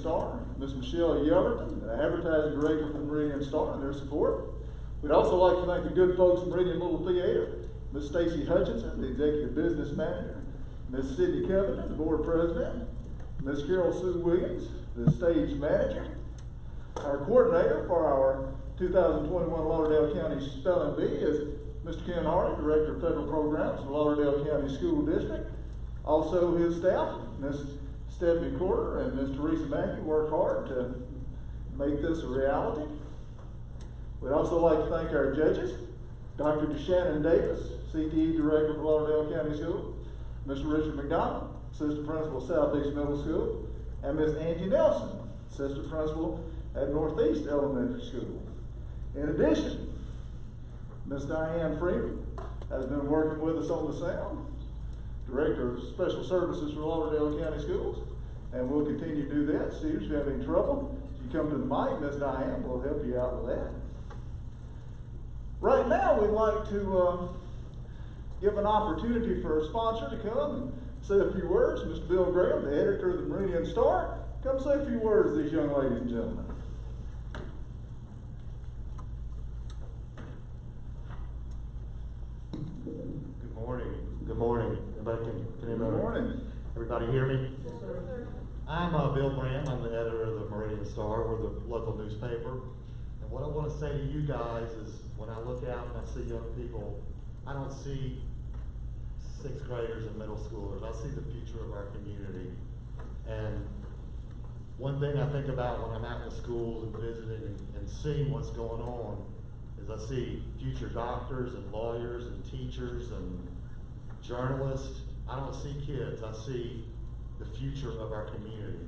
Star, Miss Michelle Yellerton, the advertising director for the Meridian Star, and their support. We'd also like to thank the good folks from Meridian Little Theater, Miss Stacy Hutchinson, the executive business manager, Miss Sydney Covenant, the board president, Miss Carol Sue Williams, the stage manager. Our coordinator for our 2021 Lauderdale County Spelling Bee is Mr. Ken Hardy, Director of Federal Programs for Lauderdale County School District. Also his staff, Miss Stephanie Corder and Miss Teresa Mackey, work hard to make this a reality. We'd also like to thank our judges, Dr. DeShannon Davis, CTE Director for Lauderdale County School, Mr. Richard McDonald, Assistant Principal at Southeast Middle School, and Miss Angie Nelson, Assistant Principal at Northeast Elementary School. In addition, Miss Diane Freeman has been working with us on the sound, Director of Special Services for Lauderdale County Schools, and we'll continue to do that. Students, if you have any trouble, if you come to the mic, Miss Diane will help you out with that. Right now, we'd like to give an opportunity for a sponsor to come and say a few words. Mr. Bill Graham, the editor of the Meridian Star, come say a few words to these young ladies and gentlemen. Good morning. Everybody hear me? Yes, sir. I'm Bill Graham. I'm the editor of the Meridian Star. We're the local newspaper. And what I want to say to you guys is when I look out and I see young people, I don't see sixth graders and middle schoolers. I see the future of our community. And one thing I think about when I'm out in the schools and visiting and seeing what's going on is I see future doctors and lawyers and teachers and journalists. I don't see kids. I see the future of our community.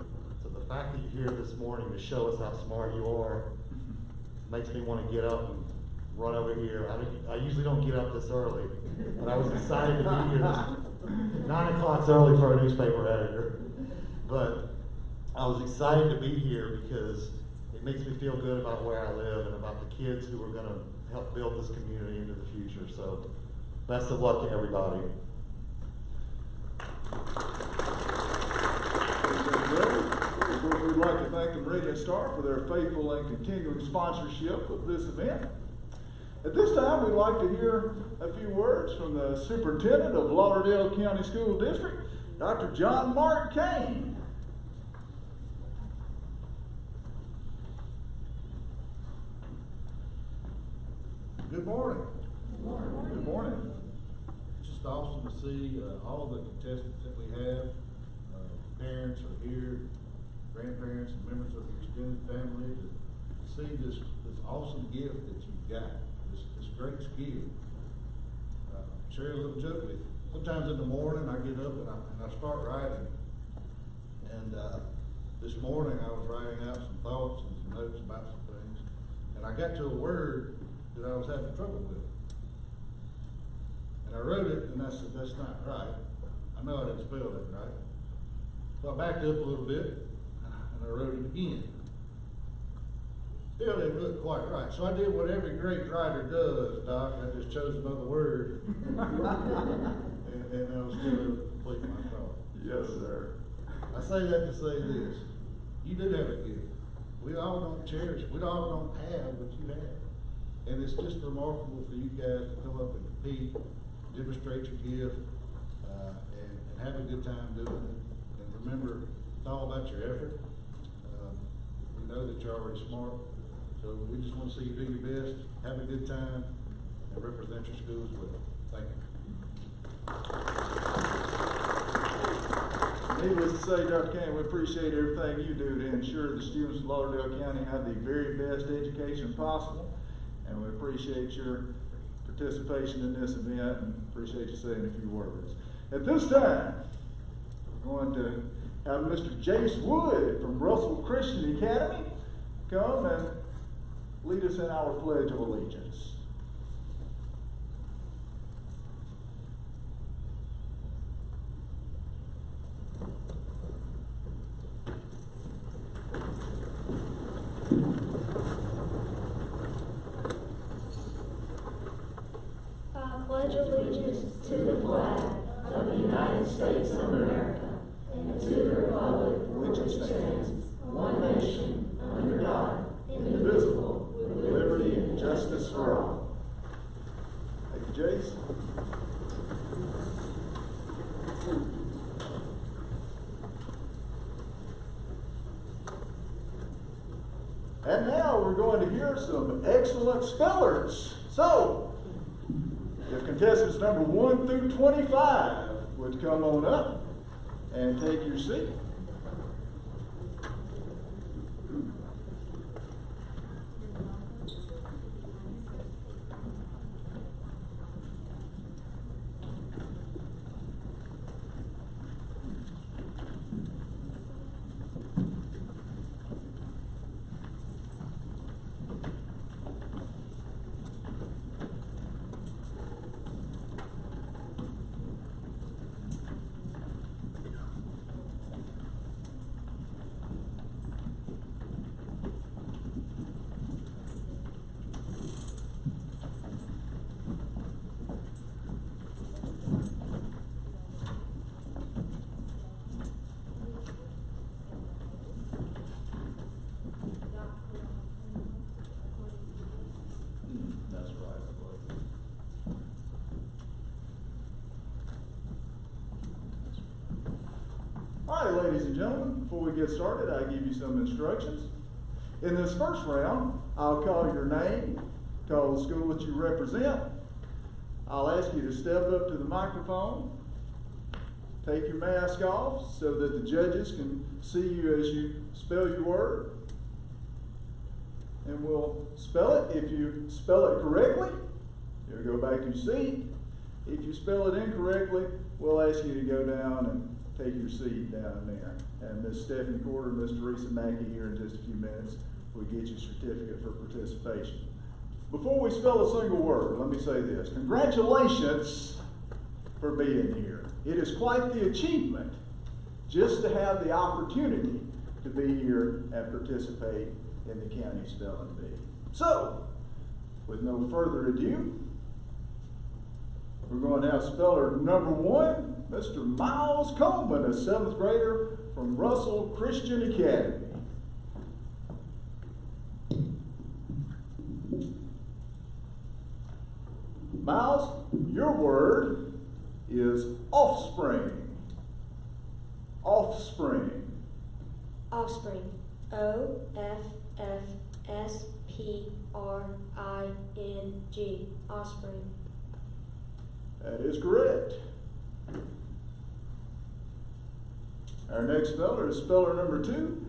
So the fact that you're here this morning to show us how smart you are makes me want to get up and run over here. I usually don't get up this early, but I was excited to be here. 9 o'clock's early for a newspaper editor, but I was excited to be here because it makes me feel good about where I live and about the kids who are going to help build this community into the future. So best of luck to everybody. We'd like to thank the Meridian Star for their faithful and continuing sponsorship of this event. At this time, we'd like to hear a few words from the Superintendent of Lauderdale County School District, Dr. John Mark Kane. Good morning. Good morning. Good morning. It's just awesome to see all the contestants that we have. Parents are here, grandparents and members of the extended family to see this awesome gift that you've got, this great skill. Share a little joke with you. Sometimes in the morning I get up and I start writing. And this morning I was writing out some thoughts and some notes about some things. And I got to a word that I was having trouble with. And I wrote it and I said, that's not right. I know I didn't spell it right. So I backed up a little bit and I wrote it again. Still didn't look quite right. So I did what every great writer does, Doc. I just chose another word. and I was still able to complete my thought. Yes, sir. I say that to say this. You do have a gift. We all don't cherish, we all don't have what you have. And it's just remarkable for you guys to come up and compete, demonstrate your gift, and have a good time doing it. And remember, it's all about your effort. We know that you're already smart, so we just want to see you do your best, have a good time, and represent your school as well. Thank you. Needless to say, Dr. Kane, we appreciate everything you do to ensure the students of Lauderdale County have the very best education possible. And we appreciate your participation in this event and appreciate you saying a few words. At this time, we're going to have Mr. Jace Wood from Russell Christian Academy come and lead us in our Pledge of Allegiance. Pledge allegiance to the flag of the United States of America and to the republic for which it stands, one And now we're going to hear some excellent spellers. So, if contestants number 1 through 25 would come on up and take your seat. That's right, I believe. All right, ladies and gentlemen, before we get started, I give you some instructions. In this first round, I'll call your name, call the school that you represent. I'll ask you to step up to the microphone, take your mask off so that the judges can see you as you spell your word. And we'll spell it. If you spell it correctly, you'll go back to your seat. If you spell it incorrectly, we'll ask you to go down and take your seat down there. And Miss Stephanie Porter and Miss Teresa Mackey here in just a few minutes will get you a certificate for participation. Before we spell a single word, let me say this. Congratulations for being here. It is quite the achievement just to have the opportunity to be here and participate in the county spelling bee. So, with no further ado, we're going to have speller number 1, Mr. Miles Coleman, a 7th grader from Russell Christian Academy. Miles, your word is offspring. Offspring. Offspring. O-F-F-S-P-R-I-N-G. Offspring. That is correct. Our next speller is speller number 2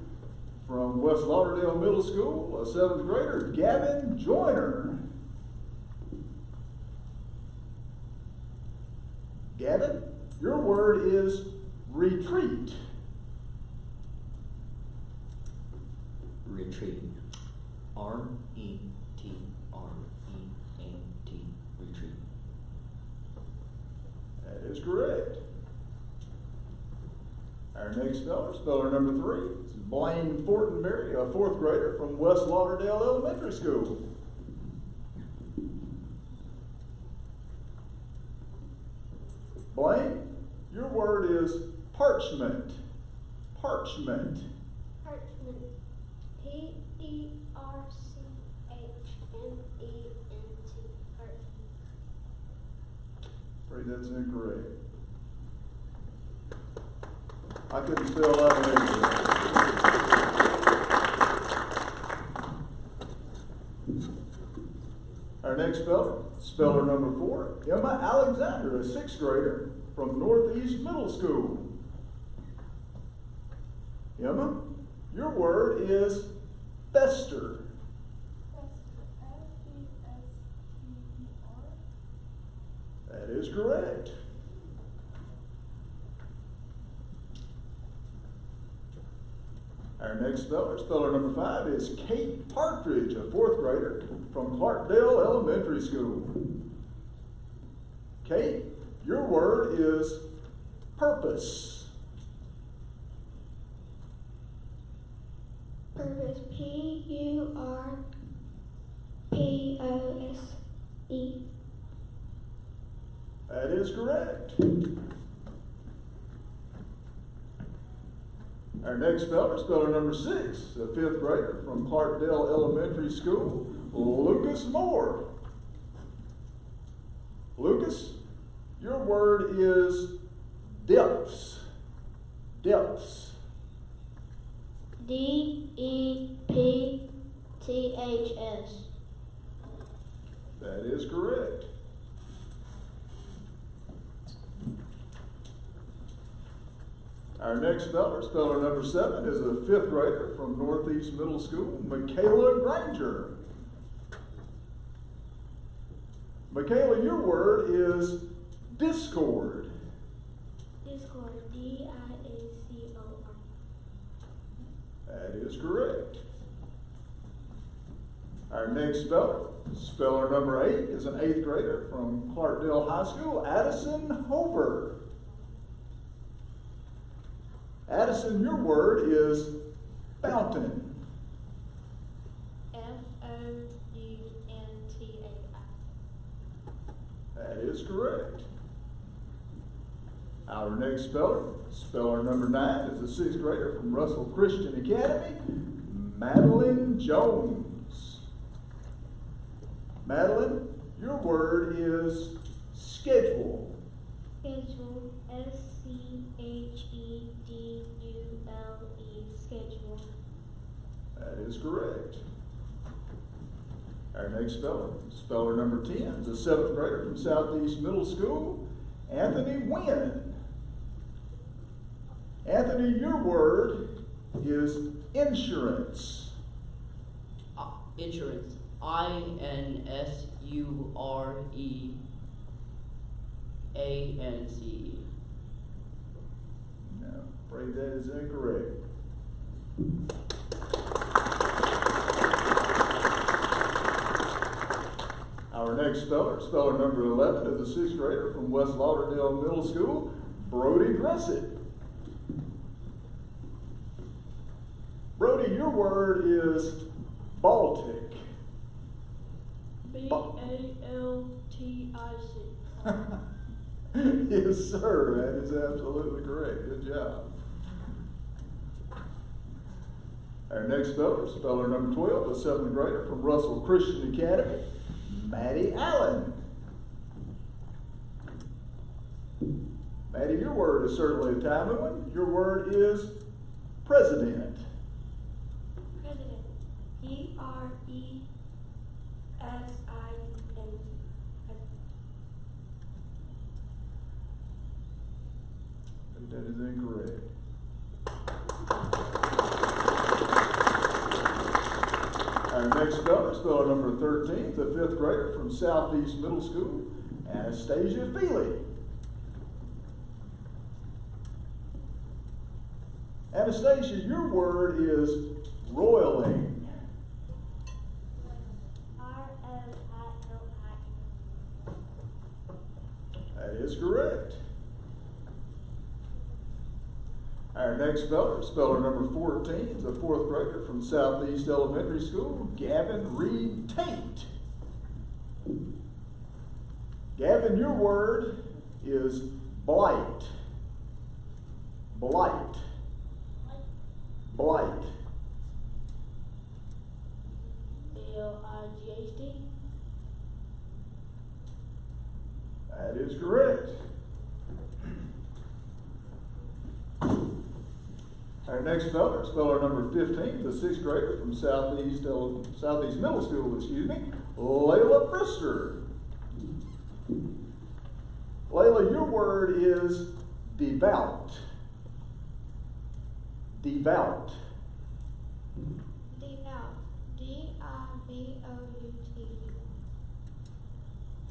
from West Lauderdale Middle School, a 7th grader, Gavin Joyner. Gavin, your word is retreat. Retreat. R-E-T-R-E-A-T. Retreat. That is correct. Our next speller, speller number 3, is Blaine Fortenberry, a 4th grader from West Lauderdale Elementary School. Blaine, your word is parchment. Parchment. Parchment. P-E-R-C-H-M-E-N-T. Parchment. Afraid that's incorrect. I couldn't spell that one either. Our next speller, speller number 4, Emma Alexander, a 6th grader from Northeast Middle School. Emma, your word is fester. F-E-S-T-E-R. That is correct. Our next speller, speller number 5, is Kate Partridge, a 4th grader from Clarkdale Elementary School. Kate, your word is purpose. Purpose. P-U-R-P-O-S-E. That is correct. Our next speller, speller number 6, a 5th grader from Clarkdale Elementary School, Lucas Moore. Lucas, your word is depths. Depths. D-E-P-T-H-S. THS. That is correct. Our next speller number 7, is a 5th grader from Northeast Middle School, Michaela Granger. Michaela, your word is discord. Discord. DIACOR. That is correct. Our next speller number 8, is an 8th grader from Lauderdale High School, Addison Hover. Addison, your word is fountain. FOUNTAI. That is correct. Our next speller number 9, is a 6th grader from Russell Christian Academy, Madeline Jones. Madeline, your word is schedule. Schedule. SCHEDULE. Schedule. That is correct. Our next speller number 10, is a 7th grader from Southeast Middle School, Anthony Wynn. Anthony, your word is insurance. Insurance. INSUREANCE. No, afraid that is incorrect. Our next speller number 11, is a 6th grader from West Lauderdale Middle School, Brody Gressett. Brody, your word is Baltic. BALTIC. Yes, sir. That is absolutely correct. Good job. Our next speller number 12, a 7th grader from Russell Christian Academy, Maddie Allen. Maddie, your word is certainly a timely one. Your word is president. President. PRESIDENT. That is incorrect. Our next speller number 13, is a 5th grader from Southeast Middle School, Anastasia Feely. Anastasia, your word is roiling. ROILI. That is correct. Our next speller number 14, is a 4th grader from Southeast Elementary School, Gavin Reed Tate. Gavin, your word is blight. Blight. Blight. BLIGHT. That is correct. Our next speller number 15, the 6th grader from Southeast Middle School, Layla Brister. Layla, your word is devout. Devout. Devout. DIVOUT.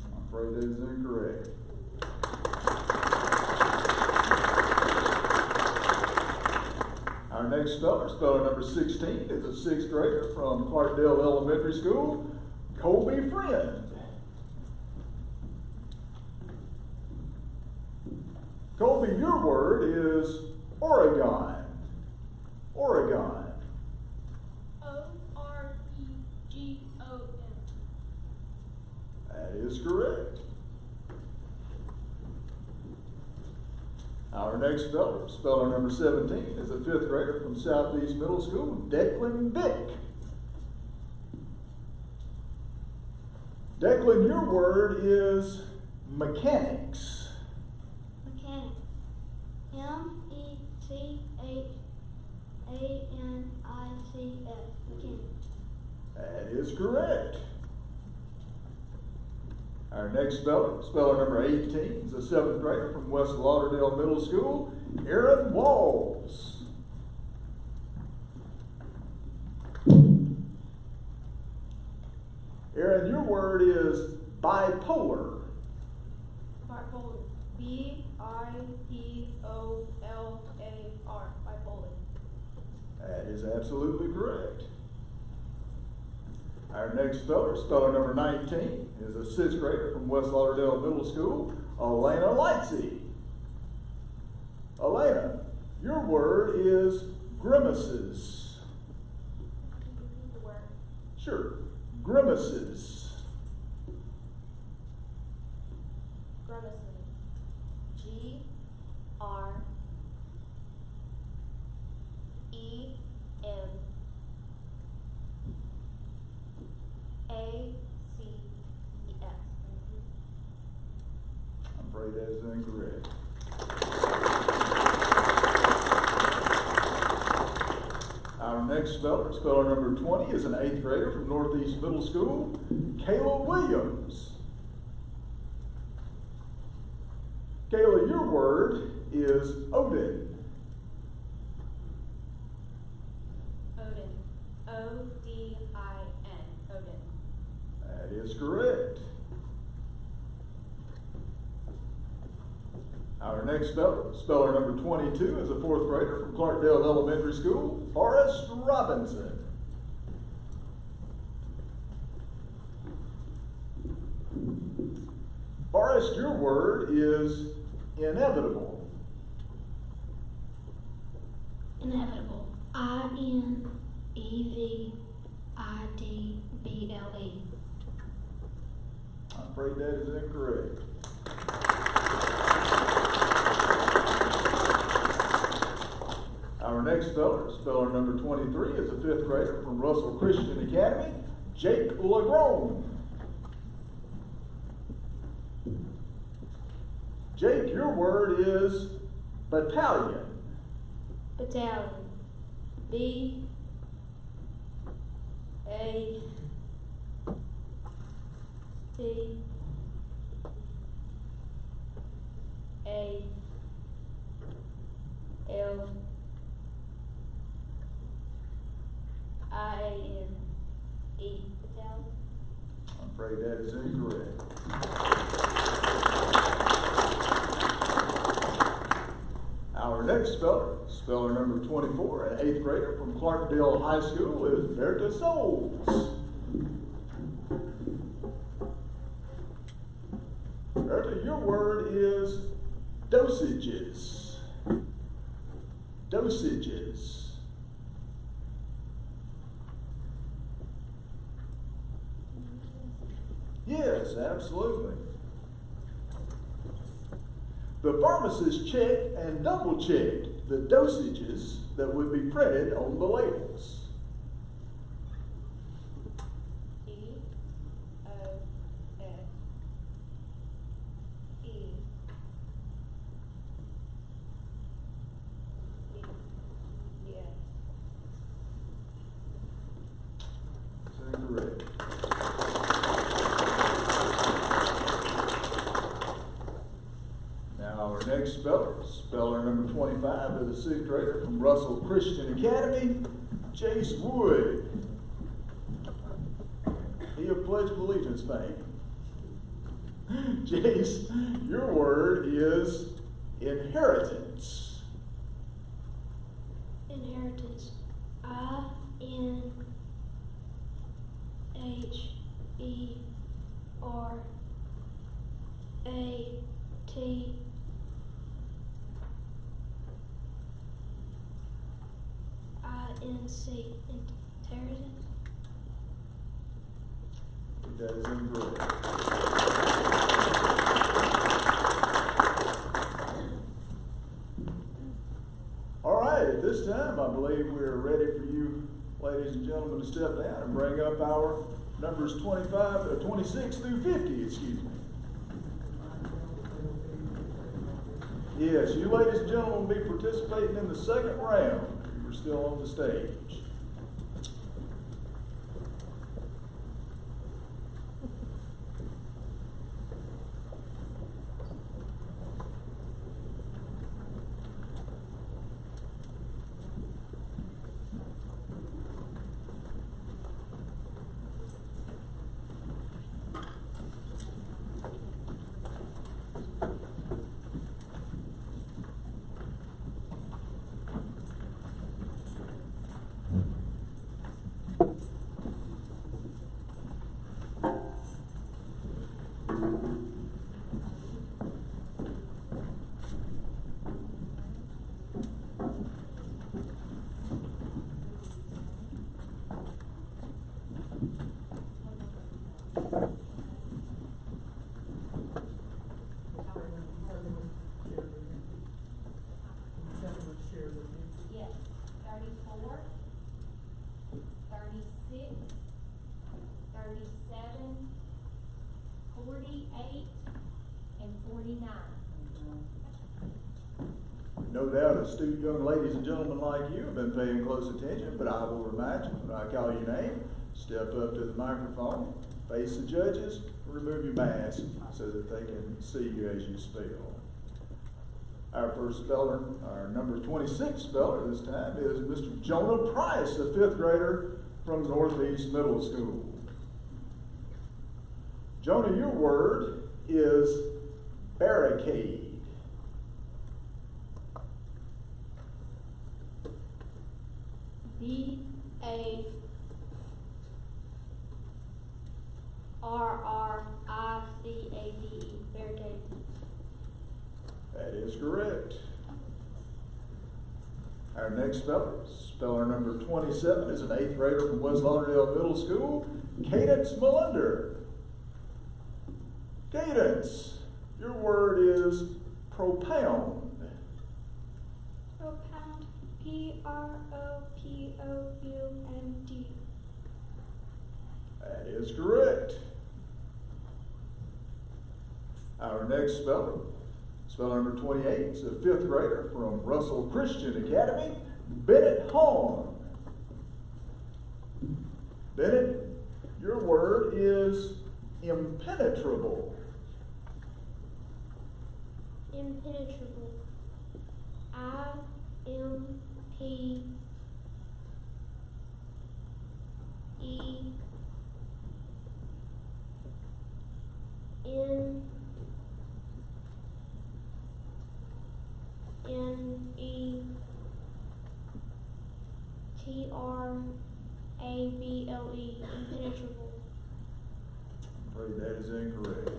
I'm afraid that is incorrect. Our next speller number 16, is a 6th grader from Clarkdale Elementary School, Colby Friend. Colby, your word is Oregon. Oregon. OREGON. That is correct. Our next speller number 17, is a 5th grader from Southeast Middle School, Declan Vick. Declan, your word is mechanics. Mechanic. MECHANICS. Mechanic. That is correct. Our next speller number 18, is a 7th grader from West Lauderdale Middle School, Aaron Walls. Aaron, your word is bipolar. Bipolar. B-I-P-O-L-A-R. Bipolar. That is absolutely correct. Our next speller number 19, is a 6th grader from West Lauderdale Middle School, Elena Lightsey. Elena, your word is grimaces. Can you repeat the word? Sure, grimaces. Grimaces. G-R-E-M-A-C-E-S. I'm afraid that is incorrect. Our next speller number 20, is an 8th grader from Northeast Middle School, Kayla Williams. Kayla, your word is Odin. Odin. O-D-I-N. Odin. That is correct. Our next speller number 22, is a 4th grader from Clarkdale Elementary School, Forrest Robinson. Forrest, your word is inevitable. Inevitable. I-N-E-V-I-D-B-L-E. I'm afraid that is incorrect. Our next speller number 23, is a 5th grader from Russell Christian Academy, Jake LaGrone. Jake, your word is battalion. Battalion. B A T A L I-A-N-E. Battalion. I'm afraid that is incorrect. Our next speller number 24, an 8th grader from Clarkdale High School, is Berta Souls. Berta, your word is dosages. Dosages. Yes, absolutely. The pharmacist checked and double-checked the dosages that would be printed on the labels. That's incorrect. Now our next speller number 25, is a 6th grader from Russell Christian Academy, Chase Wood. He of Pledge of Allegiance fame. Chase, your word is inheritance. Inheritance. I-N-C. Inheritance. That is incorrect. All right, at this time, I believe we're ready for you, ladies and gentlemen, to step down and bring up our numbers 26 through 50, excuse me. Yes, you ladies and gentlemen will be participating in the second round. You're still on the stage. doubt astute young ladies and gentlemen like you have been paying close attention, but I will remind you, when I call your name, step up to the microphone, face the judges, remove your mask so that they can see you as you spell. Our first speller, our number 26 speller this time, is Mr. Jonah Price, a 5th grader from Northeast Middle School. Jonah, your word is barricade. B-A-R-R-I-C-A-D-E, barricade. That is correct. Our next speller, speller number 27, is an 8th grader from West Lauderdale Middle School, Cadence Melander. Cadence, your word is propound. Propound, P-R-O-P-O-U-N-D. That is correct. Our next speller, speller number 28, is a 5th grader from Russell Christian Academy, Bennett Horn. Bennett, your word is impenetrable. Impenetrable. I-M-P E N N E T R A B L E, impenetrable. I'm afraid that is incorrect.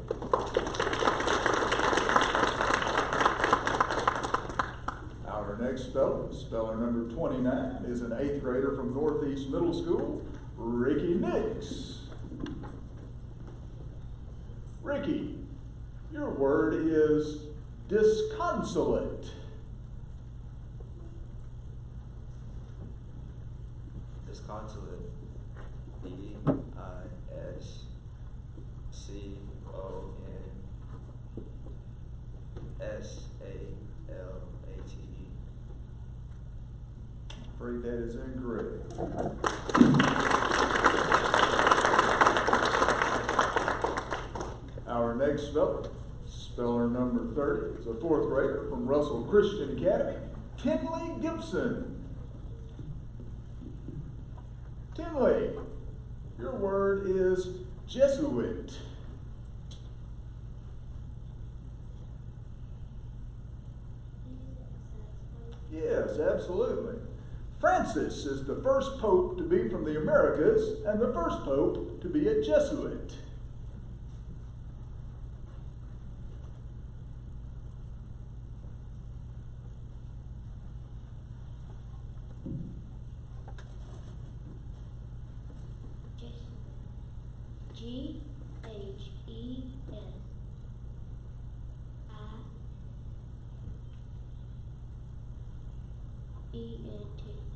Our next speller, speller number 29, is an 8th grader from Northeast Middle School, Ricky Nix. Ricky, your word is disconsolate. Disconsolate. D-I-S-C-O-N-S-A-L-A-T-E. I'm afraid that is incorrect. Our next speller, speller number 30, is a 4th grader from Russell Christian Academy, Tinley Gibson. Tinley, your word is Jesuit. Yes, absolutely. Francis is the first pope to be from the Americas and the first pope to be a Jesuit. G-H-E-N-E-T,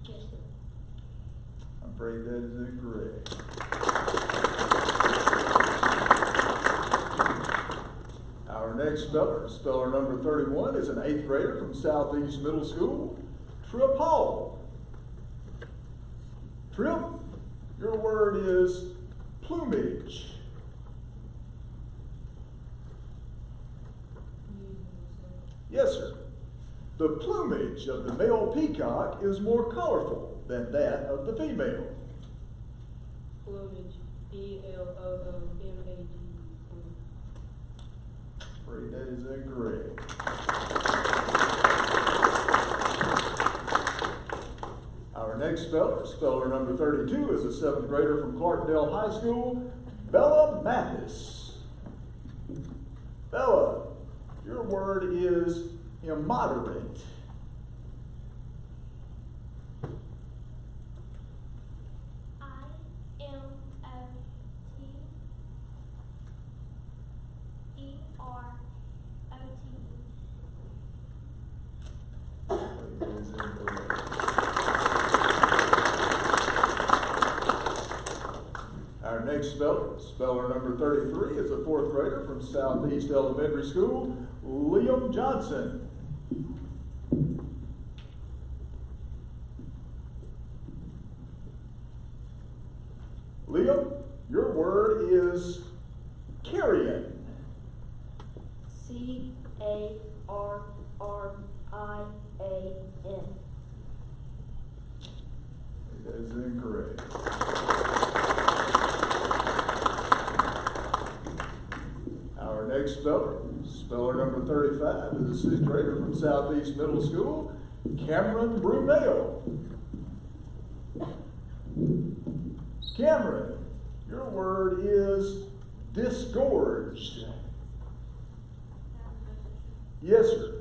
Jesuit. I'm afraid that is incorrect. Our next speller, speller number 31, is an 8th grader from Southeast Middle School, Trip Hall. Trip, your word is plumage. Yes, sir. The plumage of the male peacock is more colorful than that of the female. Plumage, P-L-O-O-M-A-G. Afraid that is incorrect. Our next speller, speller number 32, is a 7th grader from Clarkdale High School, Bella Mathis. Bella, your word is immoderate. Our next speller, speller number 33, is a 4th grader from Southeast Elementary School, Liam Johnson. Liam, your word is carrion. CARRIAN. That is incorrect. Our next speller number 35, is a sixth grader from Southeast Middle School, Cameron Brunel. Cameron, your word is disgorged. Yes, sir.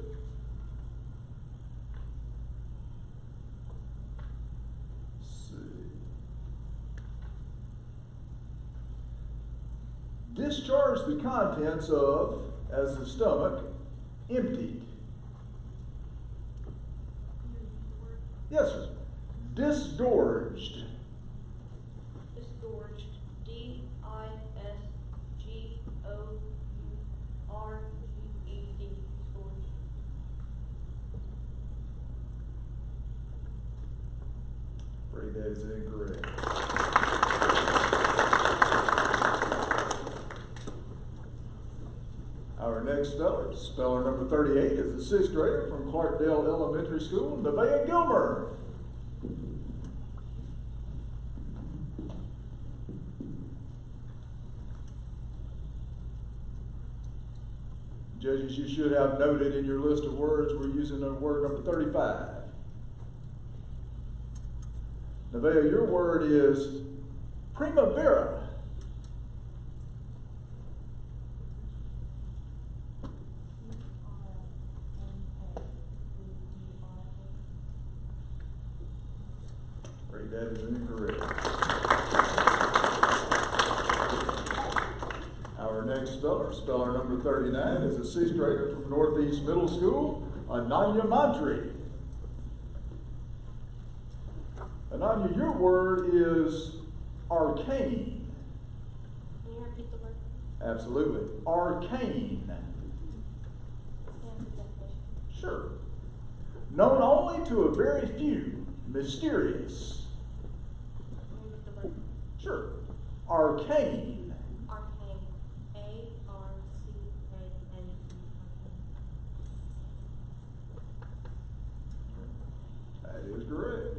Discharge the contents of, as the stomach, emptied. Yes, sir. Disgorged. Disgorged. DISGOURGED. Disgorged. Afraid that is incorrect. Our next speller number 38, is a sixth grader from Clarkdale Elementary School, Nevaeh Gilmer. Judges, you should have noted in your list of words we're using the word number 35. Nevaeh, your word is primavera. Afraid that is incorrect. Our next speller number 39, is a sixth grader from Northeast Middle School, Ananya Mantri. Ananya, your word is arcane. Can you repeat the word? Absolutely. Arcane. Stand for definition. Sure. Known only to a very few. Mysterious. Can you repeat the word? Sure. Arcane. Arcane. ARCANE. That is correct.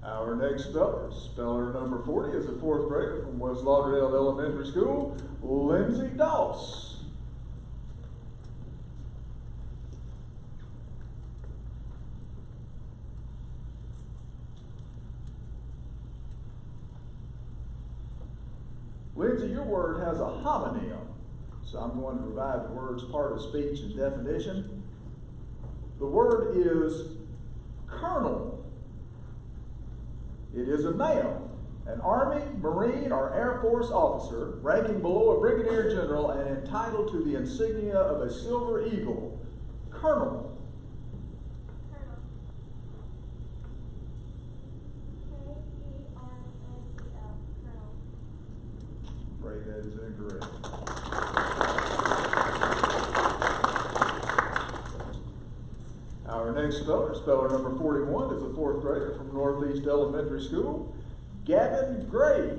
Our next speller number 40, is a fourth grader from West Lauderdale Elementary School, Lindsay Doss. Lindsay, your word has a homonym, so I'm going to provide the word's part of speech and definition. The word is colonel. It is a noun, an Army, Marine, or Air Force officer ranking below a brigadier general and entitled to the insignia of a silver eagle. Colonel. Afraid that is incorrect. Our next speller number 41, is a fourth grader from Northeast Elementary School, Gavin Gray.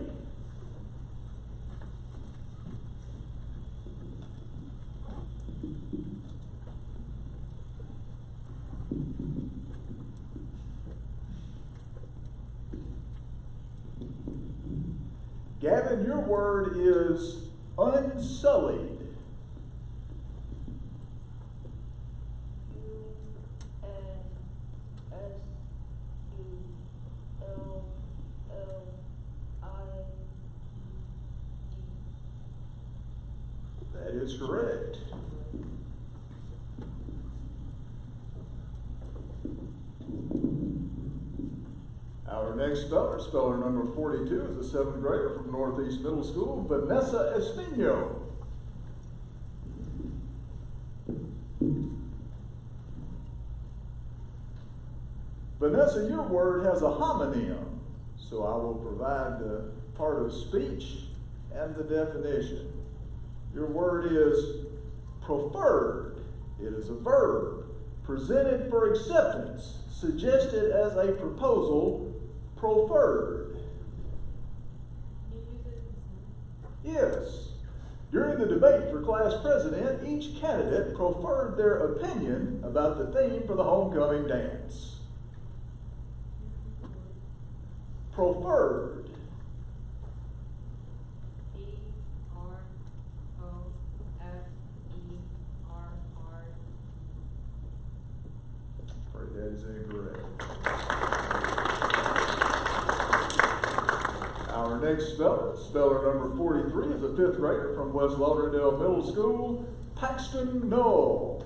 Gavin, your word is unsullied. That is correct. Our next speller number 42, is a seventh grader from Northeast Middle School, Vanessa Espino. Vanessa, your word has a homonym, so I will provide the part of speech and the definition. Your word is preferred. It is a verb presented for acceptance, suggested as a proposal, preferred. Yes. During the debate for class president, each candidate preferred their opinion about the theme for the homecoming dance. Preferred. That is incorrect. Our next speller number 43, is a fifth grader from West Lauderdale Middle School, Paxton Knoll.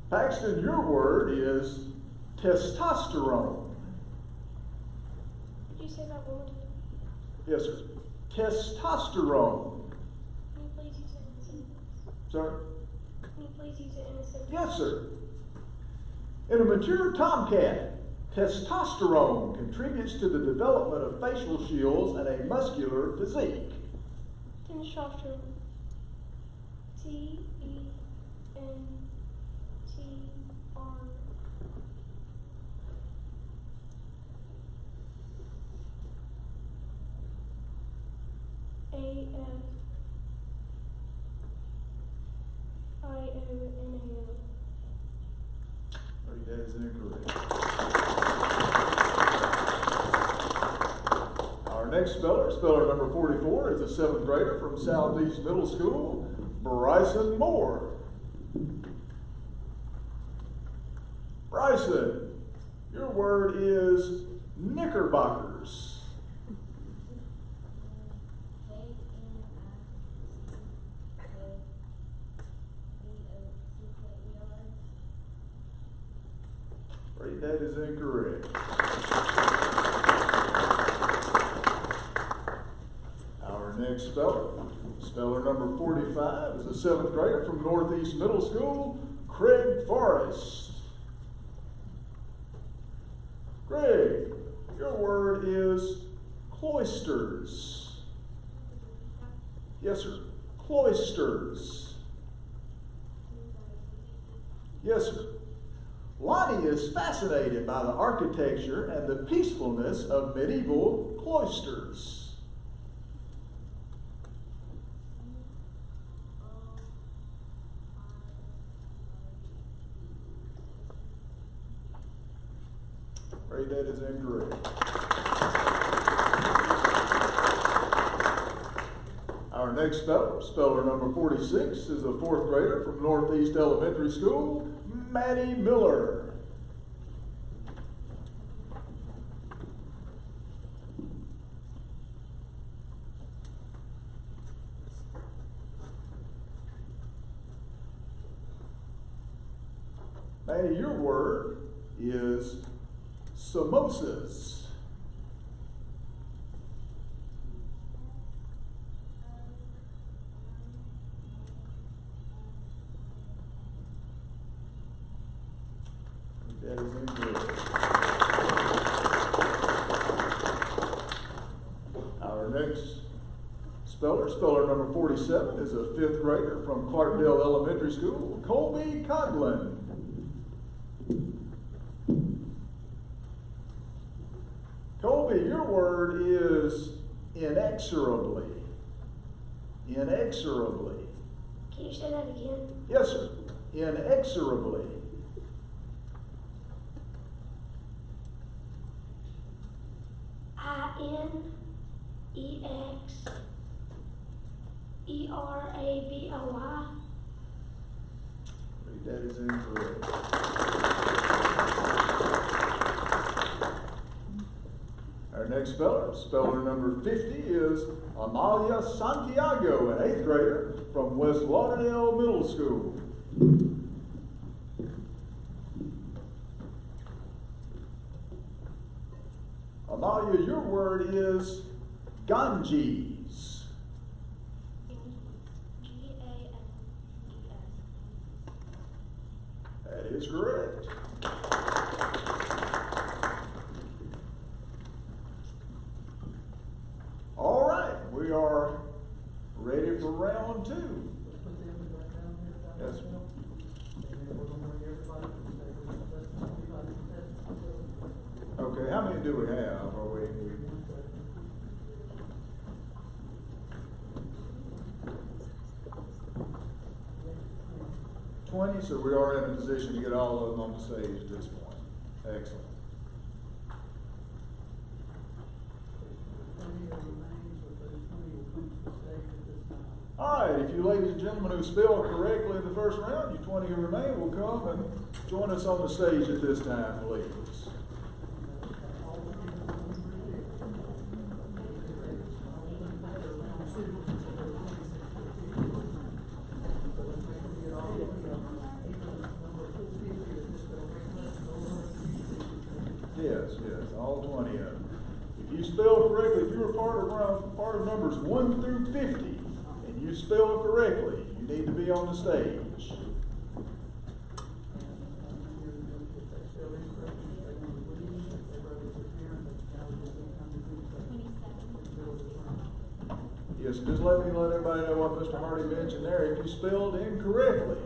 Paxton, your word is testosterone. Could you say that one more time? Yes, sir. Testosterone. Can you please use it in a sentence? Sir? Can you please use it in a sentence? Yes, sir. In a mature tomcat, testosterone contributes to the development of facial shields and a muscular physique. Testosterone. T-E-N-T-R. A-F-I-O-N-A-L. That is incorrect. Our next speller number 44, is a seventh grader from Southeast Middle School, Bryson Moore. Bryson, your word is knickerbockers. That is incorrect. Our next speller number 45, is a seventh grader from Northeast Middle School, Craig Forrest. Craig, your word is cloisters. Yes, sir. Cloisters. Yes, sir. Lonnie is fascinated by the architecture and the peacefulness of medieval cloisters. Right, that is incorrect. Our next speller number 46, is a fourth grader from Northeast Elementary School, Maddie Miller. Maddie, your word is samosas. That is incorrect. Our next speller number 47, is a fifth grader from Clarkdale Elementary School, Colby Coughlin. Colby, your word is inexorably. Inexorably. Can you say that again? Yes, sir. Inexorably. I-N-E-X-E-R-A-B-O-I. That is incorrect. Our next speller number 50, is Amalia Santiago, an eighth grader from West Lauderdale Middle School. Amalia, your word is Ganges. G-A-N-E-S. That is correct. All right, we are ready for round two. Yes. Okay, how many do we have? Are we? $20, so we are in a position to get all of them on the stage at this point. Excellent. All right, if you ladies and gentlemen who spelled correctly in the first round, you 20 who remain will come and join us on the stage at this time, please. Yes, all 20 of them. If you spelled correctly, if you were part of numbers 1 through 50, and you spelled correctly, you need to be on the stage. Yes, just let everybody know what Mr. Hardy mentioned there. If you spelled incorrectly,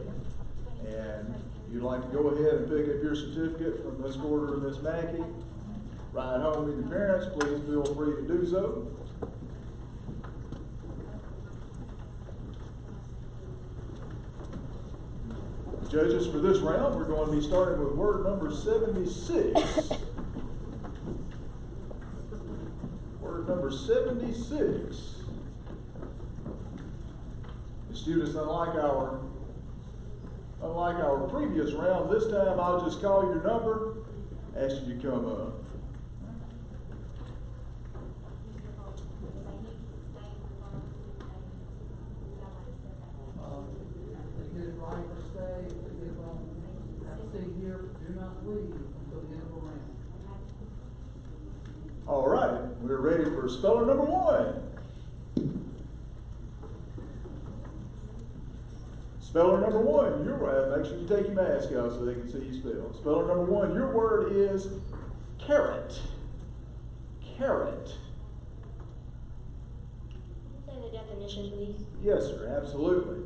and you'd like to go ahead and pick up your certificate from Ms. Gorder and Ms. Mackey, ride home with your parents, please feel free to do so. Judges, for this round, we're going to be starting with word number 76. Word number 76. The students, unlike our previous round, this time I'll just call your number, ask you to come up. They get it right or stay, if they get it wrong, have to stay here, do not leave until the end of the round. All right, we're ready for speller number 1. Speller number 1, you're right. Make sure you take your mask off so they can see you spell. Speller number 1, your word is carrot. Carrot. Say the definition, please. Yes, sir, absolutely.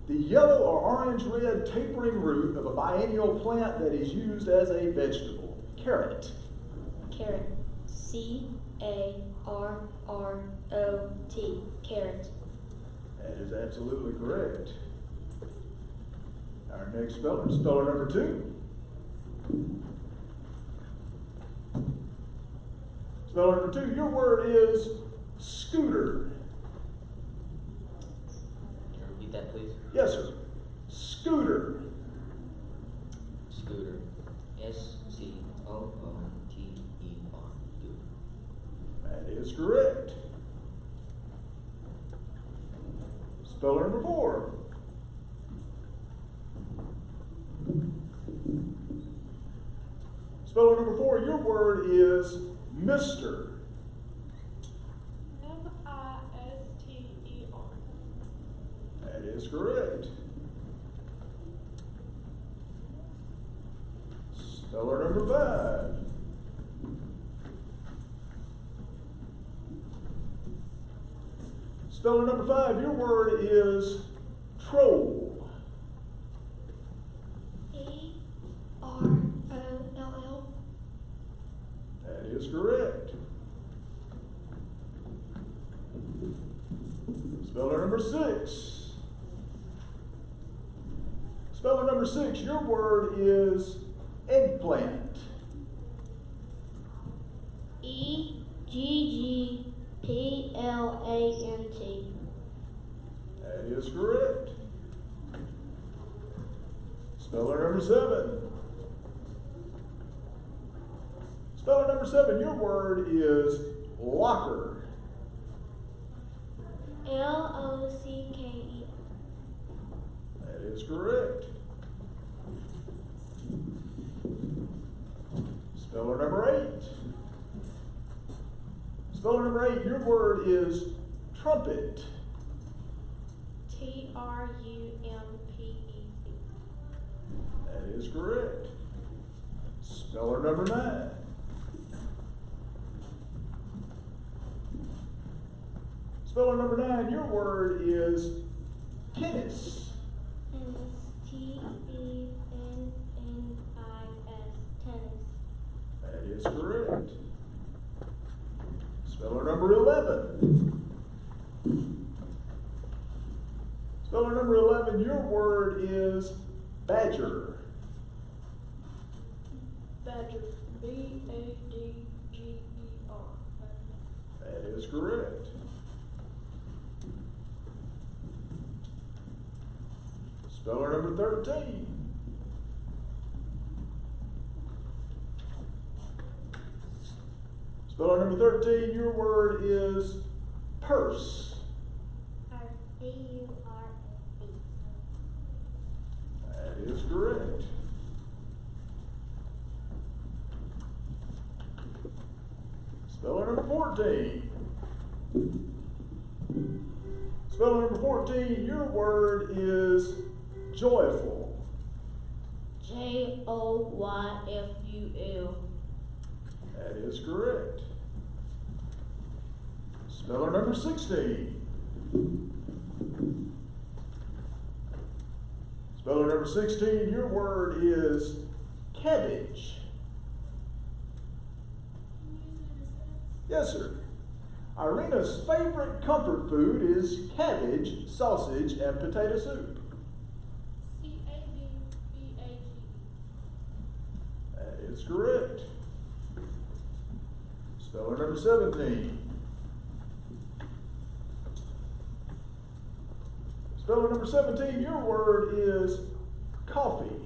The yellow or orange-red tapering root of a biennial plant that is used as a vegetable. Carrot. Carrot. C-A-R-R-O-T. Carrot. That is absolutely correct. Our next speller, speller number 2. Speller number 2, your word is scooter. Can you repeat that, please? Yes, sir. Scooter. Scooter. S-C-O-O-T-E-R. That is correct. Speller number 4. Speller number 4, your word is Mr. M-I-S-T-E-R. That is correct. Speller number 5. Speller number 5, your word is troll. E-R-O-L-L. That is correct. Speller number 6. Speller number 6, your word is eggplant. E-G-G-P-L-A-N-T. That is correct. Speller number 7. Speller number 7, your word is locker. L-O-C-K-E. That is correct. Speller number 8. Speller number 8, your word is trumpet. T-R-U-M-P-E-T. That is correct. Speller number 9. Speller number 9, your word is tennis. Speller number 11, your word is badger. Badger. B-A-D-G-E-R. That is correct. Speller number 13. Speller number 13, your word is purse. P-U-R-S-E. That is correct. Speller number 14. Speller number 14, your word is joyful. J-O-Y-F-U-L. That is correct. Speller number 16. Speller number 16, your word is cabbage. Yes, sir. Irina's favorite comfort food is cabbage, sausage, and potato soup. C-A-B-B-A-G-E. That is correct. Speller number 17. Speller number 17, your word is coffee.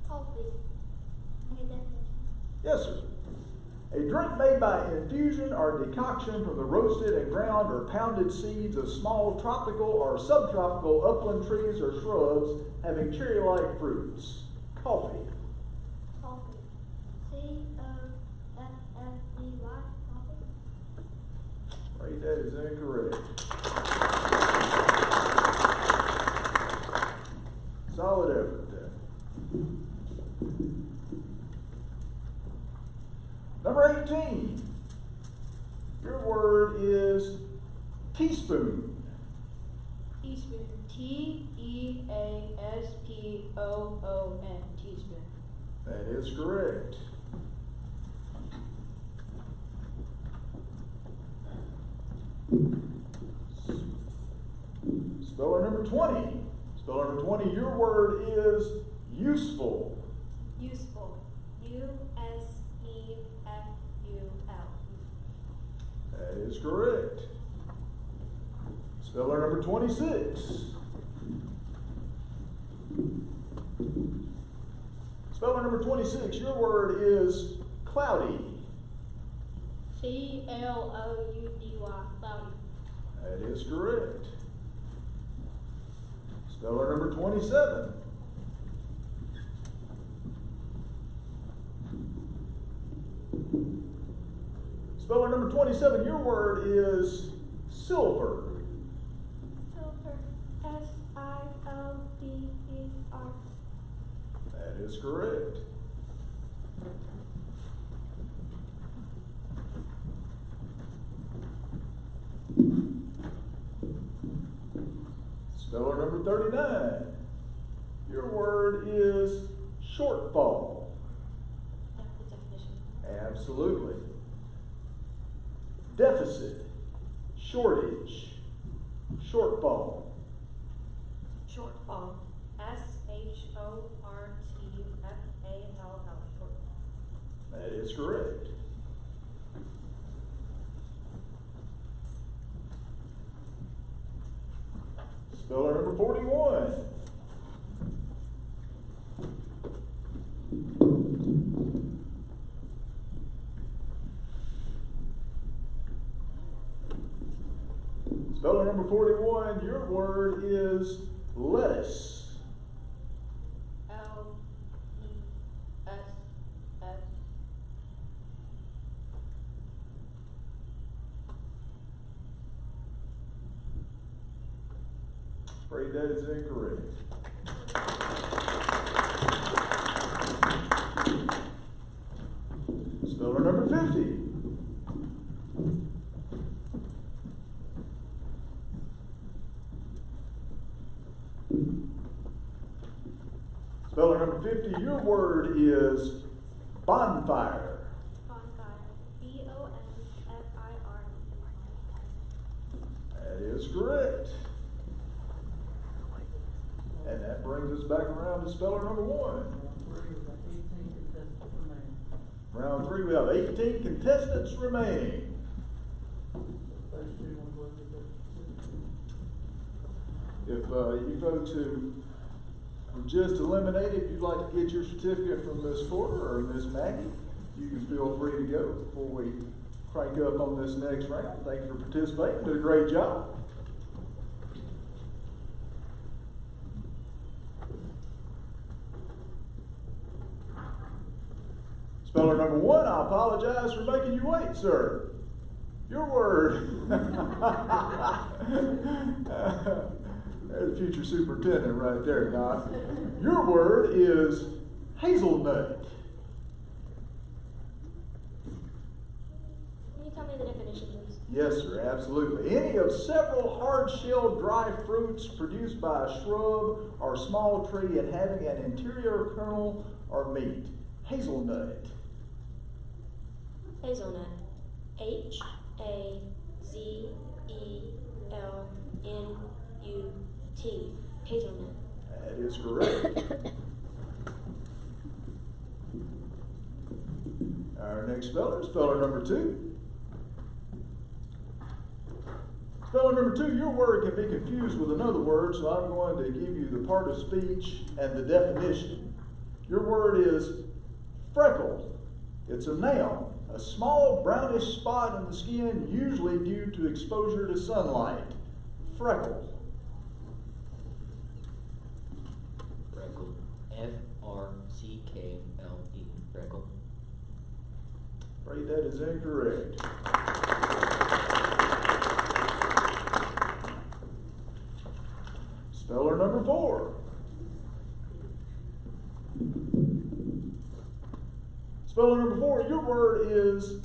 Coffee. Okay, definition. Yes, sir. A drink made by infusion or decoction from the roasted and ground or pounded seeds of small tropical or subtropical upland trees or shrubs having cherry-like fruits. Coffee. Coffee. C-O-F-F-E-Y. Coffee. Right, that is incorrect. Solid effort there. Number 18. Your word is teaspoon. Teaspoon. T-E-A-S-P-O-O-N. Teaspoon. That is correct. Speller number 20. Speller number 20, your word is useful. Useful. U-S-E-F-U-L. That is correct. Speller number 26. Speller number 26, your word is cloudy. C-L-O-U-D-Y. Cloudy. That is correct. Speller number 27. Speller number 27, your word is silver. Silver. S-I-L-V-E-R. That is correct. Speller number 39. Your word is shortfall. That's the definition. Absolutely. Deficit, shortage, shortfall. Shortfall. S-H-O-R-T-F-A-L-L. Shortfall. That is correct. Speller number 41. Speller number 41, your word is lettuce. L-E-S-S. Afraid that is incorrect. Speller number 50. Speller number 50, your word is bonfire. Bonfire. B-O-N-F-I-R. That is correct. And that brings us back around to speller number 1. Round three, we have 18 contestants remaining. Round 3, we have 18 contestants remaining. Those two ones look at If you folks who were just eliminated, if you'd like to get your certificate from Miss Porter or Miss Maggie, you can feel free to go before we crank up on this next round. Thank you for participating. Did a great job. Speller number 1, I apologize for making you wait, sir. Your word. There's the future superintendent right there, guys. Your word is hazelnut. Can you tell me the definition, please? Yes, sir, absolutely. Any of several hard-shelled dry fruits produced by a shrub or small tree and having an interior kernel or meat. Hazelnut. Hazelnut. Hazelnut. Hazelnut. That is correct. Our next speller, speller number 2. Speller number 2, your word can be confused with another word, so I'm going to give you the part of speech and the definition. Your word is freckle. It's a noun, a small brownish spot in the skin, usually due to exposure to sunlight. Freckle. Freckle. F-R-C-K-L-E. Freckle. Afraid that is incorrect. Speller number 4. Speller number 4, your word is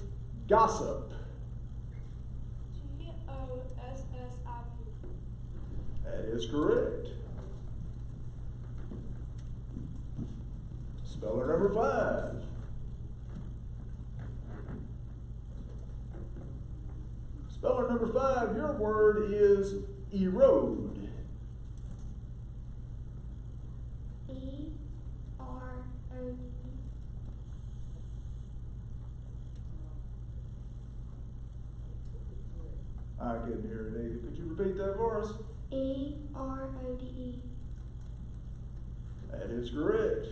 gossip. Gossip. That is correct. Speller number 5. Speller number 5, your word is erode. E-R-O-D. I couldn't hear it either. Could you repeat that for us? E-R-O-D-E. That is correct.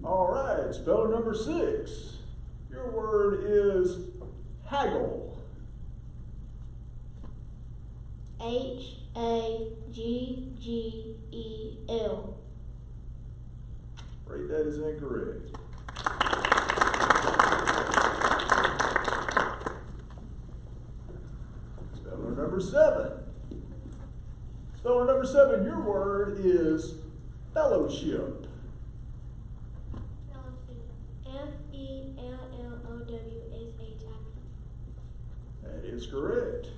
All right, speller number 6. Your word is haggle. H-A-G-G-E-L. Afraid that is incorrect. Speller number 7. Speller number 7, your word is fellowship. F-E-L-L-O-W-S-H-I-P. That is correct.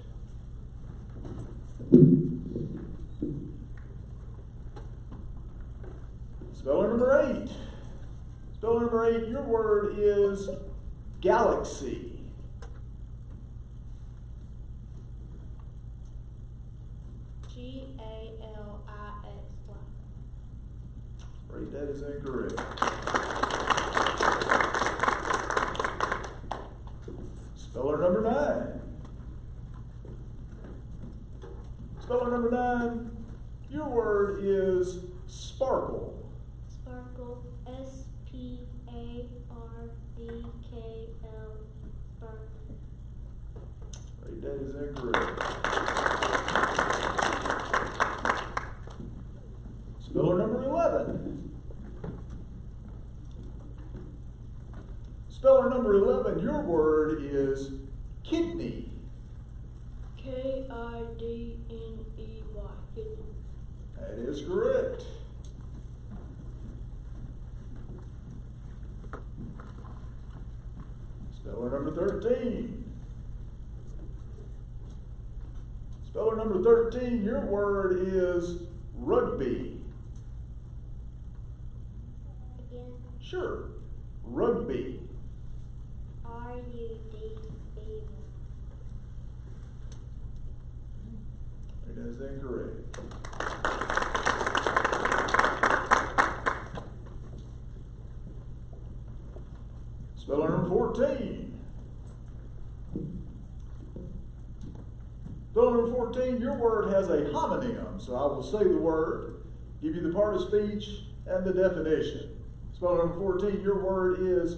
Speller number 8. Speller number 8, your word is galaxy. G-A-L-I-X-Y. Afraid that is incorrect. Speller number 9. Speller number 9, your word is sparkle. Sparkle. S-P-A-R-B-K-L. Sparkle. Afraid that is incorrect. Speller number 11. Speller number 11, your word is kidney. K-I-D-N-E-Y. Kidney. That is correct. Speller number 13. Speller number 13, your word is rugby. Again. Sure, rugby. R-U-D-B. It is incorrect. Speller number 14. Speller number 14, your word has a homonym, so I will say the word, give you the part of speech and the definition. Speller number 14, your word is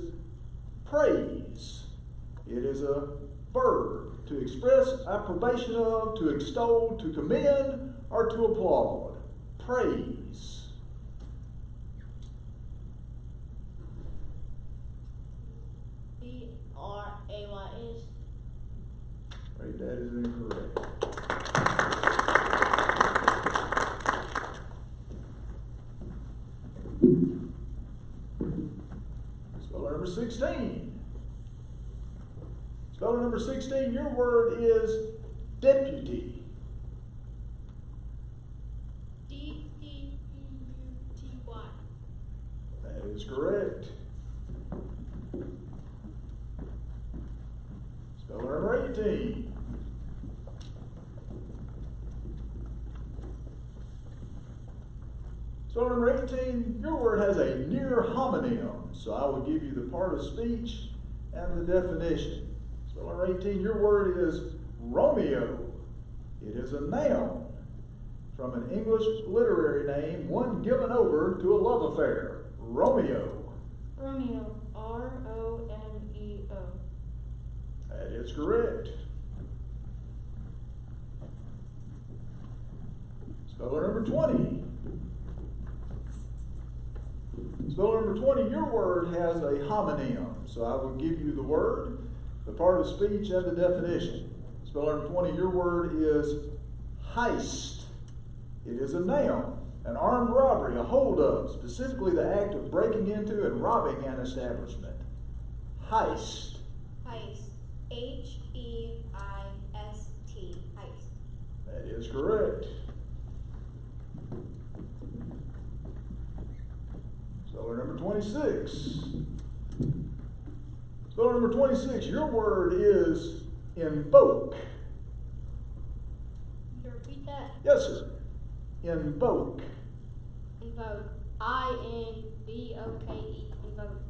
praise. It is a verb to express approbation of, to extol, to commend, or to applaud. Praise. B-R-A-Y-S. Right, that is incorrect. Speller number 16. Speller number 16, your word is deputy. D-E-P-U-T-Y. That is correct. Speller number 18. Speller number 18, your word has a near homonym, so I will give you the part of speech and the definition. Speller number 18, your word is Romeo. It is a noun from an English literary name, one given over to a love affair. Romeo. Romeo. R-O-M-E-O. That is correct. Speller number 20. Speller number 20, your word has a homonym, so I will give you the word, the part of speech, and the definition. Speller number 20, your word is heist. It is a noun, an armed robbery, a holdup, specifically the act of breaking into and robbing an establishment. Heist. Heist. H-E-I-S-T. Heist. That is correct. Speller number 26. Speller number 26, your word is invoke. Can you repeat that? Yes, sir. Invoke. Invoke. I-N-V-O-K-E. Invoke.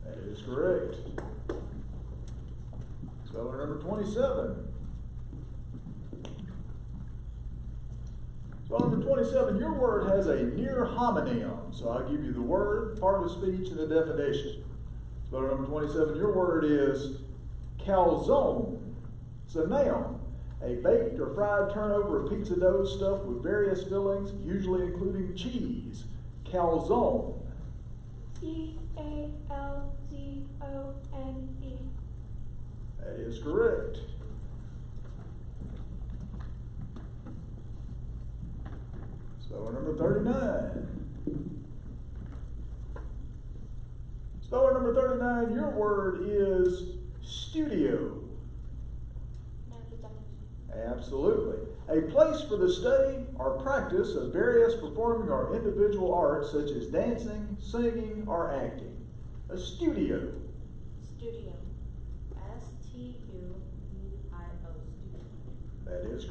That is correct. Speller number 27. Speller number 27, your word has a near homonym, so I'll give you the word, part of speech, and the definition. Speller number 27, your word is calzone. It's a noun, a baked or fried turnover of pizza dough stuffed with various fillings, usually including cheese. Calzone. C-A-L-Z-O-N-E. That is correct. Speller number 39. Speller number 39, your word is studio. Absolutely. A place for the study or practice of various performing or individual arts such as dancing, singing, or acting. A studio. Studio. S-T-U-D-I-O. Studio. That is